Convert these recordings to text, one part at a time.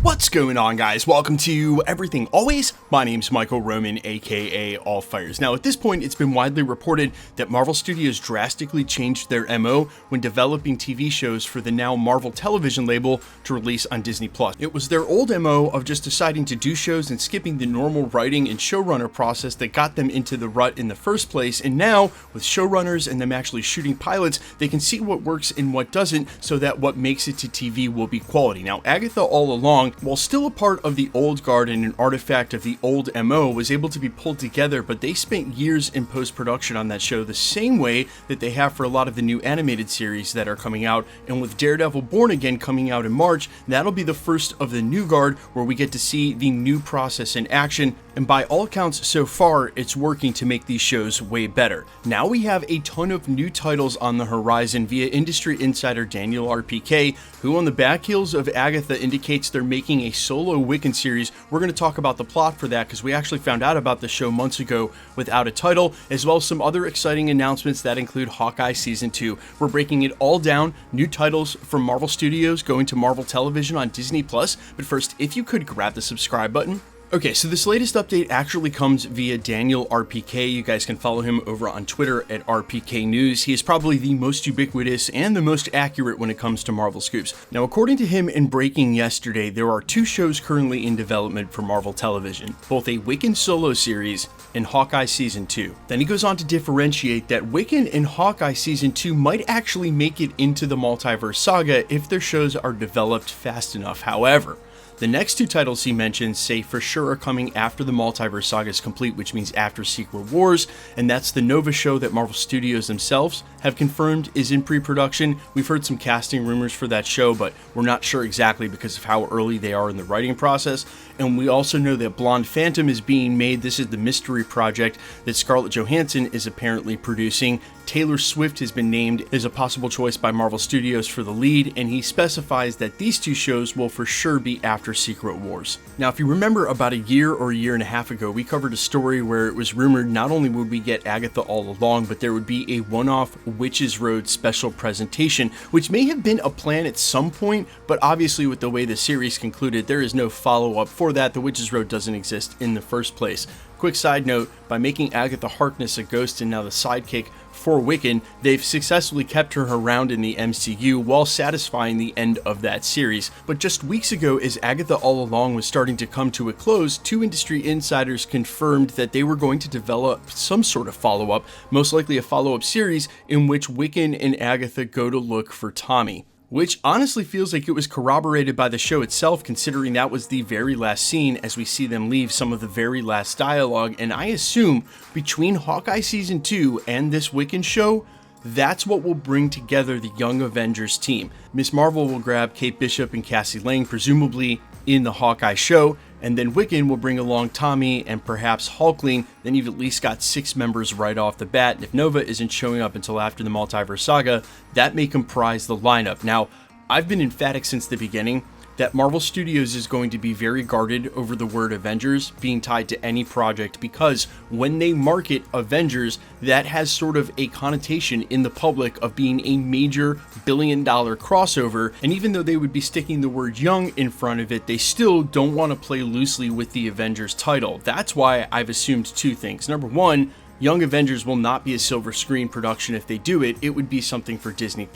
What's going on, guys? Welcome to Everything Always. My name's Michael Roman, aka All Fires. Now, at this point, it's been widely reported that Marvel Studios drastically changed their MO when developing TV shows for the now Marvel Television label to release on Disney+. It was their old MO of just deciding to do shows and skipping the normal writing and showrunner process that got them into the rut in the first place, and now, with showrunners and them actually shooting pilots, they can see what works and what doesn't, so that what makes it to TV will be quality. Now, Agatha all along, while still a part of the old guard and an artifact of the old MO, was able to be pulled together, but they spent years in post-production on that show the same way that they have for a lot of the new animated series that are coming out, and with Daredevil Born Again coming out in March, that'll be the first of the new guard where we get to see the new process in action, and by all accounts so far, it's working to make these shows way better. Now we have a ton of new titles on the horizon via industry insider Daniel RPK, who on the back heels of Agatha indicates they're making a solo Wiccan series. We're going to talk about the plot for that because we actually found out about the show months ago without a title, as well as some other exciting announcements that include Hawkeye Season 2. We're breaking it all down, new titles from Marvel Studios going to Marvel Television on Disney+. But first, if you could grab the subscribe button. Okay, so this latest update actually comes via Daniel RPK. You guys can follow him over on Twitter at RPK News. He is probably the most ubiquitous and the most accurate when it comes to Marvel scoops. Now, according to him in breaking yesterday, there are two shows currently in development for Marvel Television, both a Wiccan solo series and Hawkeye Season 2. Then he goes on to differentiate that Wiccan and Hawkeye Season 2 might actually make it into the Multiverse Saga if their shows are developed fast enough. However, the next two titles he mentions say for sure are coming after the Multiverse Saga is complete, which means after Secret Wars, and that's the Nova show that Marvel Studios themselves have confirmed is in pre-production. We've heard some casting rumors for that show, but we're not sure exactly because of how early they are in the writing process. And we also know that Blonde Phantom is being made. This is the mystery project that Scarlet Johansson is apparently producing. Taylor Swift has been named as a possible choice by Marvel Studios for the lead, and he specifies that these two shows will for sure be after Secret Wars. Now, if you remember, about a year or a year and a half ago, we covered a story where it was rumored not only would we get Agatha all along, but there would be a one-off Witches Road special presentation, which may have been a plan at some point, but obviously with the way the series concluded, there is no follow-up for that. The Witches Road doesn't exist in the first place. Quick side note, by making Agatha Harkness a ghost and now the sidekick for Wiccan, they've successfully kept her around in the MCU while satisfying the end of that series. But just weeks ago, as Agatha All Along was starting to come to a close, two industry insiders confirmed that they were going to develop some sort of follow-up, most likely a follow-up series in which Wiccan and Agatha go to look for Tommy. Which honestly feels like it was corroborated by the show itself, considering that was the very last scene as we see them leave some of the very last dialogue, and I assume between Hawkeye Season 2 and this Wiccan show, that's what will bring together the Young Avengers team. Miss Marvel will grab Kate Bishop and Cassie Lang, presumably in the Hawkeye show, and then Wiccan will bring along Tommy and perhaps Hulkling. Then you've at least got 6 members right off the bat, and if Nova isn't showing up until after the Multiverse Saga, that may comprise the lineup. Now, I've been emphatic since the beginning that Marvel Studios is going to be very guarded over the word Avengers being tied to any project, because when they market Avengers, that has sort of a connotation in the public of being a major billion-dollar crossover, and even though they would be sticking the word young in front of it, they still don't want to play loosely with the Avengers title. That's why I've assumed two things. Number one, Young Avengers will not be a silver screen production. If they do it, it would be something for Disney+.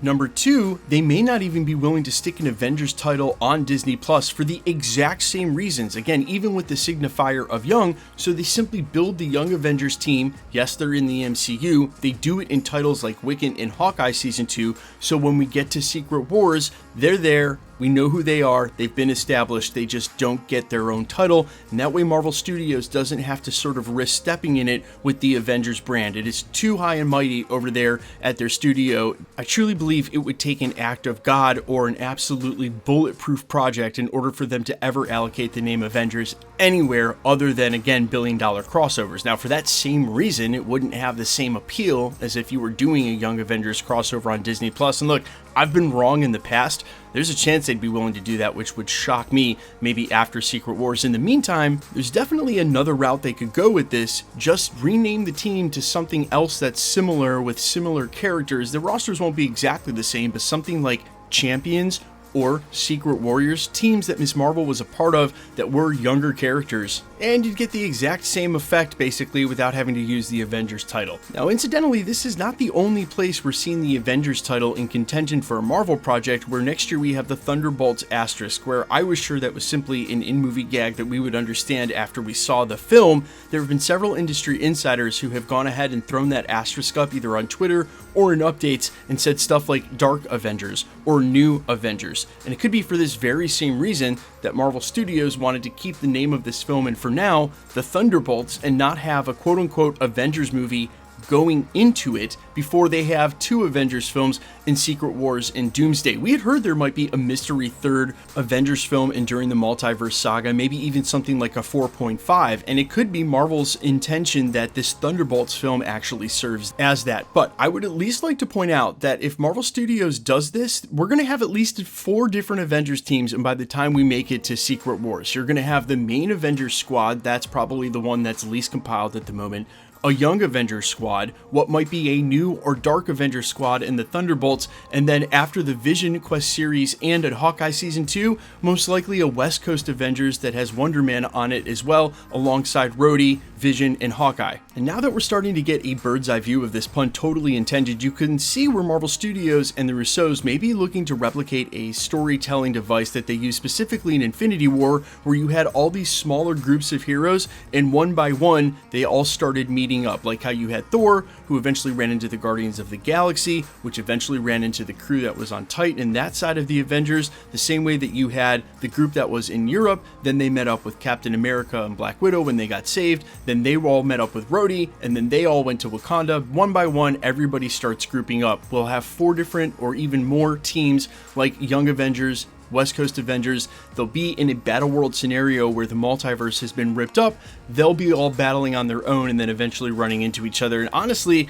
Number two, they may not even be willing to stick an Avengers title on Disney Plus for the exact same reasons. Again, even with the signifier of young, so they simply build the Young Avengers team. Yes, they're in the MCU. They do it in titles like Wiccan and Hawkeye Season 2. So when we get to Secret Wars, they're there. We know who they are. They've been established. They just don't get their own title. And that way Marvel Studios doesn't have to sort of risk stepping in it with the Avengers brand. It is too high and mighty over there at their studio. I truly believe it would take an act of God or an absolutely bulletproof project in order for them to ever allocate the name Avengers anywhere other than, again, billion-dollar crossovers. Now, for that same reason, it wouldn't have the same appeal as if you were doing a Young Avengers crossover on Disney+. And look, I've been wrong in the past. There's a chance they'd be willing to do that, which would shock me, maybe after Secret Wars. In the meantime, there's definitely another route they could go with this. Just rename the team to something else that's similar with similar characters. The rosters won't be exactly the same, but something like Champions or Secret Warriors, teams that Ms. Marvel was a part of that were younger characters. And you'd get the exact same effect basically without having to use the Avengers title. Now incidentally, this is not the only place we're seeing the Avengers title in contention for a Marvel project, where next year we have the Thunderbolts asterisk, where I was sure that was simply an in-movie gag that we would understand after we saw the film. There have been several industry insiders who have gone ahead and thrown that asterisk up either on Twitter or in updates and said stuff like Dark Avengers or New Avengers. And it could be for this very same reason that Marvel Studios wanted to keep the name of this film, and for now, the Thunderbolts, and not have a quote-unquote Avengers movie going into it before they have two Avengers films in Secret Wars and Doomsday. We had heard there might be a mystery third Avengers film during the Multiverse saga, maybe even something like a 4.5, and it could be Marvel's intention that this Thunderbolts film actually serves as that. But I would at least like to point out that if Marvel Studios does this, we're going to have at least 4 different Avengers teams, and by the time we make it to Secret Wars, you're going to have the main Avengers squad. That's probably the one that's least compiled at the moment. A young Avengers squad, what might be a new or dark Avengers squad in the Thunderbolts, and then after the Vision Quest series and at Hawkeye Season 2, most likely a West Coast Avengers that has Wonder Man on it as well, alongside Rhodey, Vision, and Hawkeye. And now that we're starting to get a bird's eye view of this, pun totally intended, you can see where Marvel Studios and the Russos may be looking to replicate a storytelling device that they used specifically in Infinity War, where you had all these smaller groups of heroes, and one by one, they all started meeting up, like how you had Thor, who eventually ran into the Guardians of the Galaxy, which eventually ran into the crew that was on Titan and that side of the Avengers, the same way that you had the group that was in Europe, then they met up with Captain America and Black Widow when they got saved, then they all met up with Rhodey, and then they all went to Wakanda. One by one, everybody starts grouping up. We'll have 4 different or even more teams like Young Avengers, West Coast Avengers. They'll be in a battle world scenario where the multiverse has been ripped up. They'll be all battling on their own and then eventually running into each other. And honestly,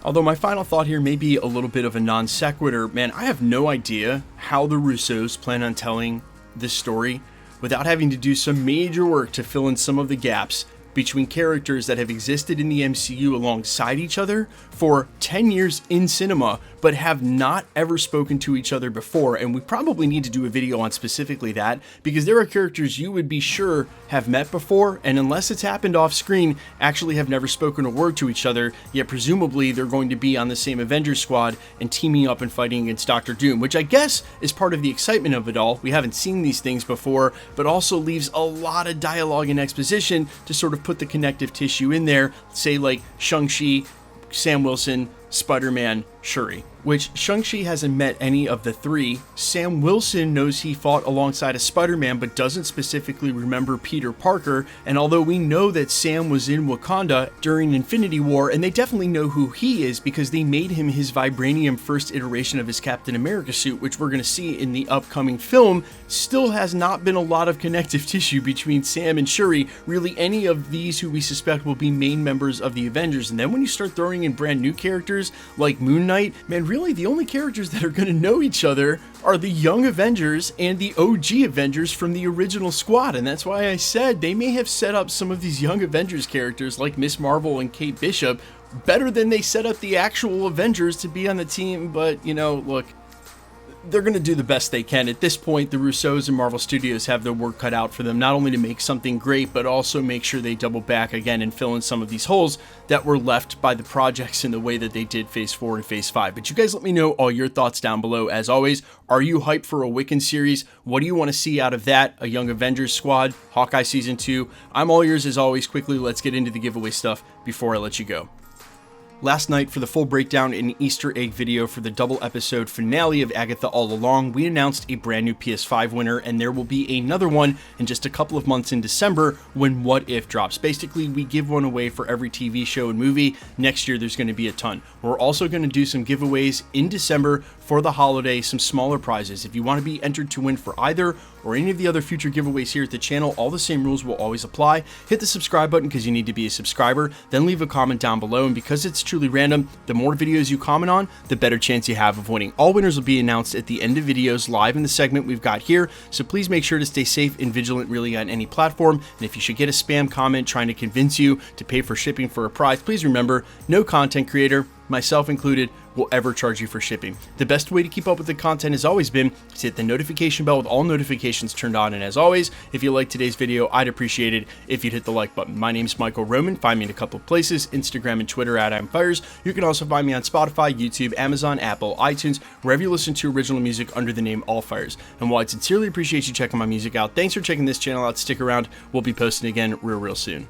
although my final thought here may be a little bit of a non sequitur, man, I have no idea how the Russos plan on telling this story without having to do some major work to fill in some of the gaps between characters that have existed in the MCU alongside each other for 10 years in cinema, but have not ever spoken to each other before. And we probably need to do a video on specifically that, because there are characters you would be sure have met before, and unless it's happened off screen, actually have never spoken a word to each other, yet presumably they're going to be on the same Avengers squad and teaming up and fighting against Doctor Doom, which I guess is part of the excitement of it all. We haven't seen these things before, but also leaves a lot of dialogue and exposition to sort of put the connective tissue in there, say like Shang-Chi, Sam Wilson, Spider-Man, Shuri. Which Shang-Chi hasn't met any of the 3. Sam Wilson knows he fought alongside a Spider-Man, but doesn't specifically remember Peter Parker. And although we know that Sam was in Wakanda during Infinity War, and they definitely know who he is because they made him his vibranium first iteration of his Captain America suit, which we're going to see in the upcoming film, still has not been a lot of connective tissue between Sam and Shuri, really any of these who we suspect will be main members of the Avengers. And then when you start throwing in brand new characters like Moon Knight, man, really the only characters that are going to know each other are the Young Avengers and the OG Avengers from the original squad. And that's why I said they may have set up some of these Young Avengers characters like Miss Marvel and Kate Bishop better than they set up the actual Avengers to be on the team. But, you know, look, they're going to do the best they can. At this point, the Russos and Marvel Studios have their work cut out for them, not only to make something great, but also make sure they double back again and fill in some of these holes that were left by the projects in the way that they did Phase 4 and Phase 5. But you guys let me know all your thoughts down below. As always, are you hyped for a Wiccan series? What do you want to see out of that? A Young Avengers squad? Hawkeye Season 2? I'm all yours as always. Quickly, let's get into the giveaway stuff before I let you go. Last night, for the full breakdown and Easter egg video for the double episode finale of Agatha All Along, we announced a brand new PS5 winner, and there will be another one in just a couple of months in December when What If drops. Basically, we give one away for every TV show and movie. Next year, there's going to be a ton. We're also going to do some giveaways in December for the holiday, some smaller prizes. If you want to be entered to win for either or any of the other future giveaways here at the channel, all the same rules will always apply. Hit the subscribe button because you need to be a subscriber, then leave a comment down below, and because it's truly random, the more videos you comment on, the better chance you have of winning. All winners will be announced at the end of videos live in the segment we've got here, so please make sure to stay safe and vigilant really on any platform. And if you should get a spam comment trying to convince you to pay for shipping for a prize, please remember, no content creator, myself included, will ever charge you for shipping. The best way to keep up with the content has always been to hit the notification bell with all notifications turned on, and as always, if you like today's video, I'd appreciate it if you'd hit the like button. My name's Michael Roman. Find me in a couple of places, Instagram and Twitter at @I'mFires. You can also find me on Spotify, YouTube, Amazon, Apple, iTunes, wherever you listen to original music under the name All Fires. And while I sincerely appreciate you checking my music out, thanks for checking this channel out. Stick around. We'll be posting again real soon.